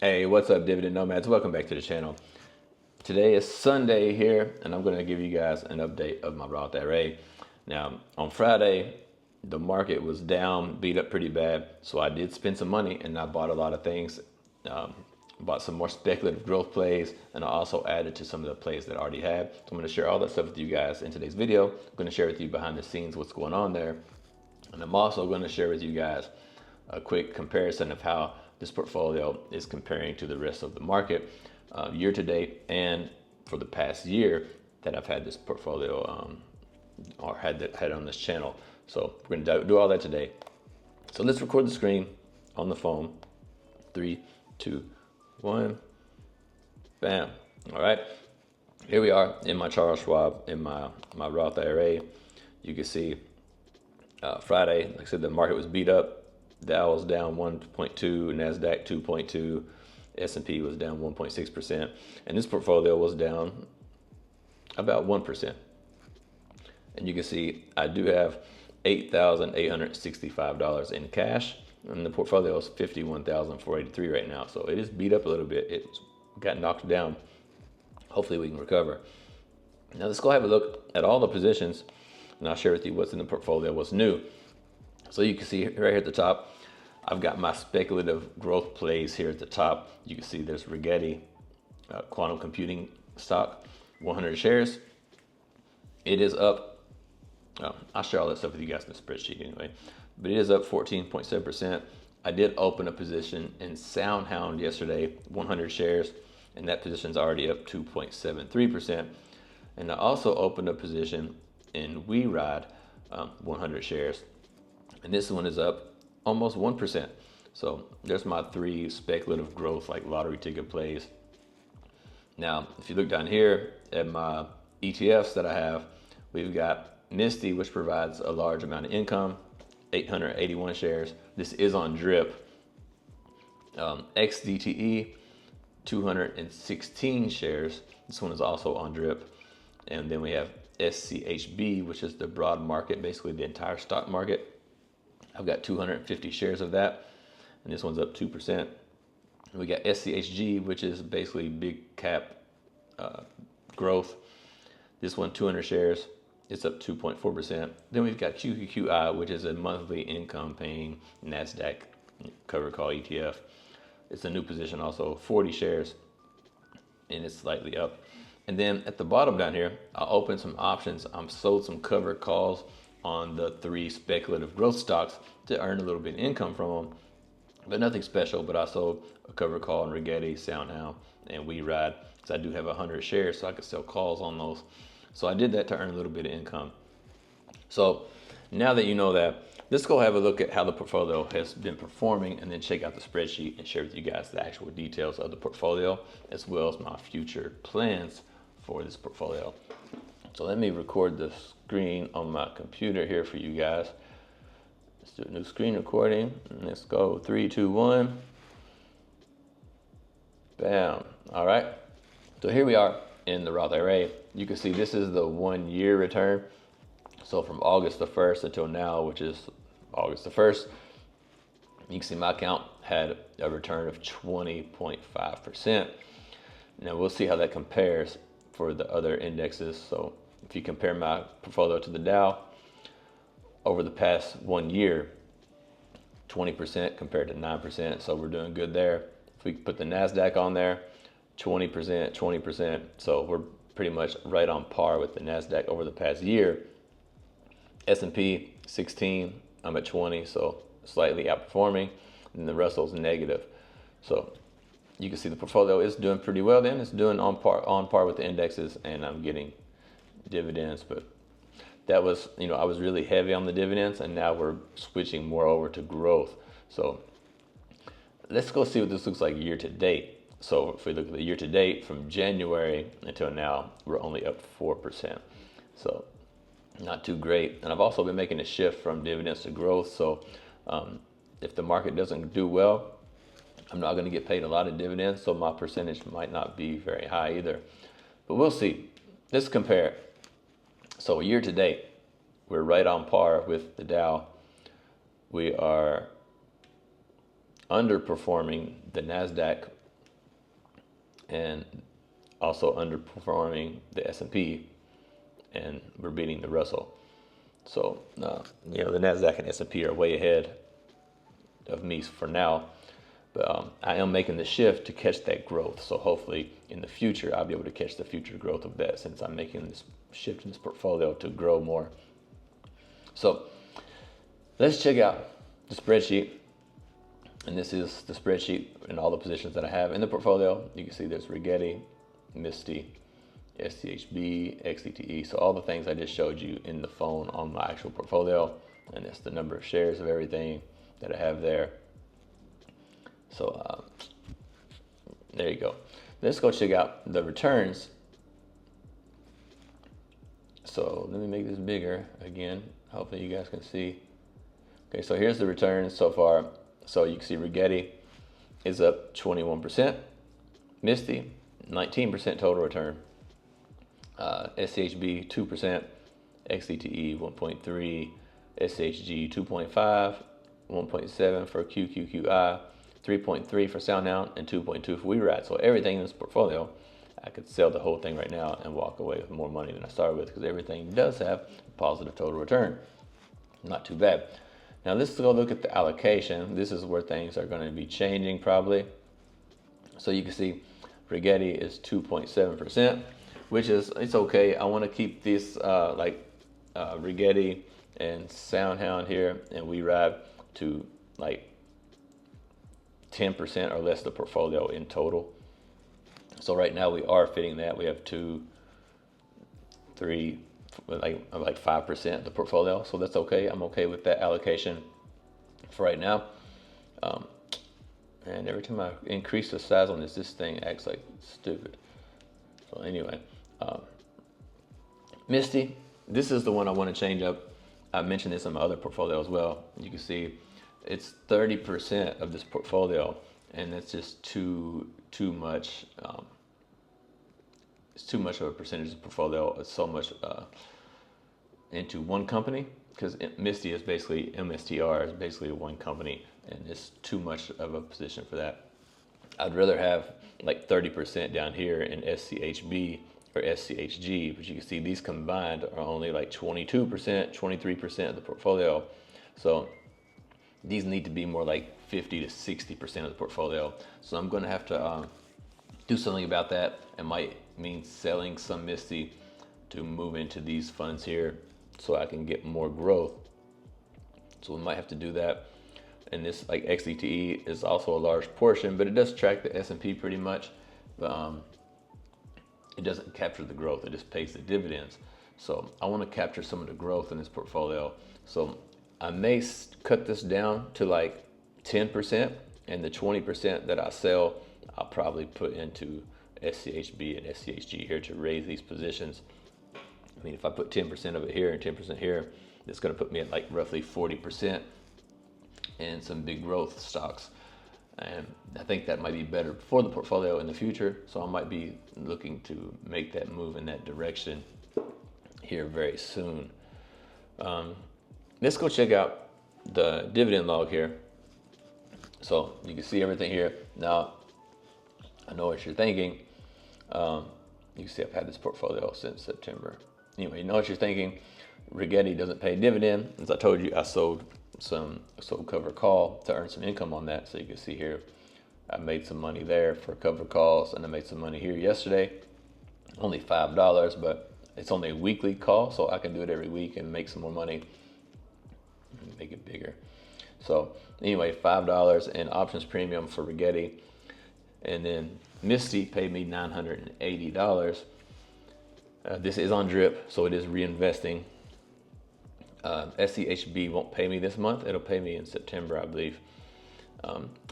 Hey, what's up, Dividend Nomads? Welcome back to the channel. Today is Sunday here, and I'm going to give you guys an update of my Roth IRA. Now, on Friday, the market was down, beat up pretty bad, so I did spend some money, and I bought a lot of things. Bought some more speculative growth plays, and I also added to some of the plays that I already had. So I'm going to share all that stuff with you guys in today's video. I'm going to share with you behind the scenes what's going on there, and I'm also going to share with you guys a quick comparison of how this portfolio is comparing to the rest of the market year to date and for the past year that I've had this portfolio or had on this channel. So we're going to do all that today. So let's record the screen on the phone. 3, 2, 1. Bam. All right. Here we are in my Charles Schwab, in my Roth IRA. You can see Friday, like I said, the market was beat up. Dow was down 1.2, NASDAQ 2.2, S&P was down 1.6%, and this portfolio was down about 1%. And you can see I do have $8,865 in cash, and the portfolio is $51,483 right now. So it is beat up a little bit. It got knocked down. Hopefully we can recover. Now let's go have a look at all the positions, and I'll share with you what's in the portfolio, what's new. So you can see right here at the top, I've got my speculative growth plays here at the top. You can see there's Rigetti, quantum computing stock, 100 shares. It is up, I'll share all that stuff with you guys in the spreadsheet anyway, but it is up 14.7%. I did open a position in SoundHound yesterday, 100 shares, and that position's already up 2.73%. And I also opened a position in WeRide, 100 shares. And this one is up almost 1%. So there's my 3 speculative growth, like lottery ticket plays. Now, if you look down here at my ETFs that I have, we've got Misty, which provides a large amount of income, 881 shares. This is on drip. XDTE, 216 shares. This one is also on drip. And then we have SCHB, which is the broad market, basically the entire stock market. I've got 250 shares of that, and this one's up 2%. We got SCHG, which is basically big cap growth. This one, 200 shares, it's up 2.4%. Then we've got QQQI, which is a monthly income paying NASDAQ covered call ETF. It's a new position also, 40 shares, and it's slightly up. And then at the bottom down here, I opened some options. I've sold some covered calls on the 3 speculative growth stocks to earn a little bit of income from them, but nothing special. But I sold a covered call on Rigetti, SoundHound, and WeRide, because I do have 100 shares, so I could sell calls on those. So I did that to earn a little bit of income. So now that you know that, let's go have a look at how the portfolio has been performing, and then check out the spreadsheet and share with you guys the actual details of the portfolio, as well as my future plans for this portfolio. So let me record the screen on my computer here for you guys. Let's do a new screen recording. And let's go 3, 2, 1. Bam. All right. So here we are in the Roth IRA. You can see this is the 1-year return. So from August the 1st until now, which is August the 1st, you can see my account had a return of 20.5%. Now we'll see how that compares for the other indexes. So if you compare my portfolio to the Dow over the past 1 year, 20% compared to 9%. So we're doing good there. If we put the NASDAQ on there, 20%, 20%. So we're pretty much right on par with the NASDAQ over the past year. S&P 16, I'm at 20, so slightly outperforming, and the Russell's negative. So you can see the portfolio is doing pretty well then. It's doing on par with the indexes, and I'm getting dividends. But that was, I was really heavy on the dividends, and now we're switching more over to growth. So let's go see what this looks like year to date. So if we look at the year to date from January until now, we're only up 4%. So not too great. And I've also been making a shift from dividends to growth. So if the market doesn't do well, I'm not going to get paid a lot of dividends, so my percentage might not be very high either. But we'll see. Let's compare. So year to date, we're right on par with the Dow. We are underperforming the NASDAQ and also underperforming the S&P, and we're beating the Russell. So, the NASDAQ and S&P are way ahead of me for now, but I am making the shift to catch that growth. So hopefully in the future, I'll be able to catch the future growth of that, since I'm making this shift in this portfolio to grow more. So let's check out the spreadsheet. And this is the spreadsheet and all the positions that I have in the portfolio. You can see there's Rigetti, Misty, SCHB, XCTE. So all the things I just showed you in the phone on my actual portfolio. And that's the number of shares of everything that I have there. So there you go. Let's go check out the returns. So let me make this bigger again. Hopefully you guys can see. Okay, so here's the returns so far. So you can see Rigetti is up 21%. Misty, 19% total return. SCHB, 2%. XCTE, 1.3. SHG, 2.5. 1.7 for QQQI. 3.3 for SoundHound, and 2.2 for WeRide. So everything in this portfolio, I could sell the whole thing right now and walk away with more money than I started with, because everything does have a positive total return. Not too bad. Now let's go look at the allocation. This is where things are going to be changing probably. So you can see Rigetti is 2.7%, which is, it's okay. I want to keep this Rigetti and SoundHound here and WeRide to like 10% or less of the portfolio in total. So right now we are fitting that. We have 2, 3, like 5% of the portfolio. So that's okay. I'm okay with that allocation for right now. And every time I increase the size on this thing acts like stupid. So anyway, Misty, this is the one I want to change up. I mentioned this in my other portfolio as well. You can see it's 30% of this portfolio, and that's just too much. It's too much of a percentage of the portfolio. It's so much into one company, because Misty is basically, MSTR is basically one company, and it's too much of a position for that. I'd rather have like 30% down here in SCHB or SCHG, but you can see these combined are only like 22%, 23% of the portfolio. So these need to be more like 50 to 60% of the portfolio. So I'm going to have to do something about that. It might mean selling some Misty to move into these funds here so I can get more growth. So we might have to do that. And this, like XCTE, is also a large portion, but it does track the S&P pretty much. But it doesn't capture the growth. It just pays the dividends. So I want to capture some of the growth in this portfolio. So I may cut this down to like 10%, and the 20% that I sell, I'll probably put into SCHB and SCHG here to raise these positions. I mean, if I put 10% of it here and 10% here, it's going to put me at like roughly 40% in some big growth stocks. And I think that might be better for the portfolio in the future. So I might be looking to make that move in that direction here very soon. Let's go check out the dividend log here. So you can see everything here. Now, I know what you're thinking. You can see I've had this portfolio since September. Anyway, you know what you're thinking. Rigetti doesn't pay dividend. As I told you, I sold cover call to earn some income on that. So you can see here, I made some money there for cover calls, and I made some money here yesterday. Only $5, but it's only a weekly call, so I can do it every week and make some more money. Make it bigger. So anyway, $5 in options premium for Rigetti. And then Misty paid me $980. This is on drip, so it is reinvesting. SCHB won't pay me this month. It'll pay me in September, I believe.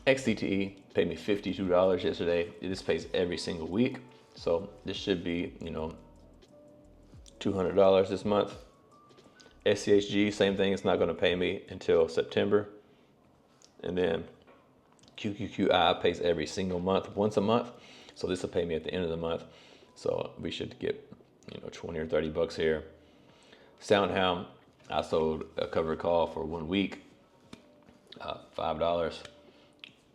XCTE paid me $52 yesterday. This pays every single week. So this should be, $200 this month. SCHG, same thing. It's not going to pay me until September. And then QQQI pays every single month, once a month. So this will pay me at the end of the month. So we should get, 20 or 30 bucks here. SoundHound, I sold a covered call for 1 week, $5.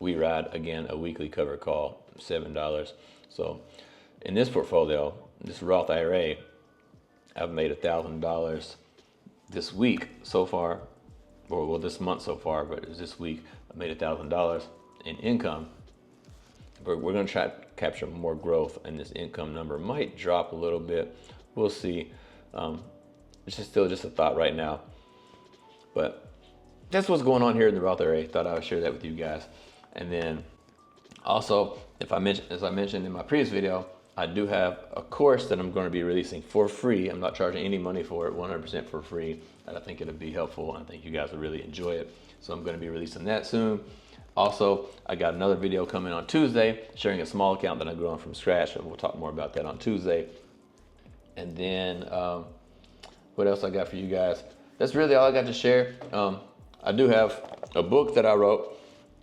we ride, again, a weekly cover call, $7. So in this portfolio, this Roth IRA, I've made $1,000 this week so far, or well, this month so far, but it was this week I made $1,000 in income. But we're going to try to capture more growth, and this income number might drop a little bit. We'll see. It's just still just a thought right now. But that's what's going on here in the Roth IRA. Thought I would share that with you guys. And then also, as I mentioned in my previous video, I do have a course that I'm going to be releasing for free. I'm not charging any money for it, 100% for free. And I think it'll be helpful. I think you guys will really enjoy it. So I'm going to be releasing that soon. Also, I got another video coming on Tuesday, sharing a small account that I'm growing from scratch, and we'll talk more about that on Tuesday. And then, what else I got for you guys? That's really all I got to share. I do have a book that I wrote.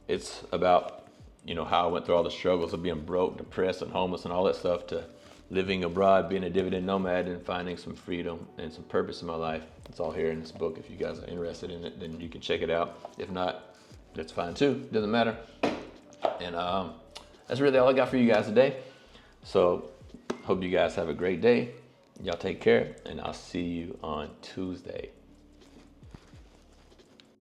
It's about, how I went through all the struggles of being broke, depressed, and homeless, and all that stuff, to living abroad, being a dividend nomad, and finding some freedom and some purpose in my life. It's all here in this book. If you guys are interested in it, then you can check it out. If not, that's fine too, doesn't matter. And that's really all I got for you guys today. So hope you guys have a great day. Y'all take care, and I'll see you on Tuesday.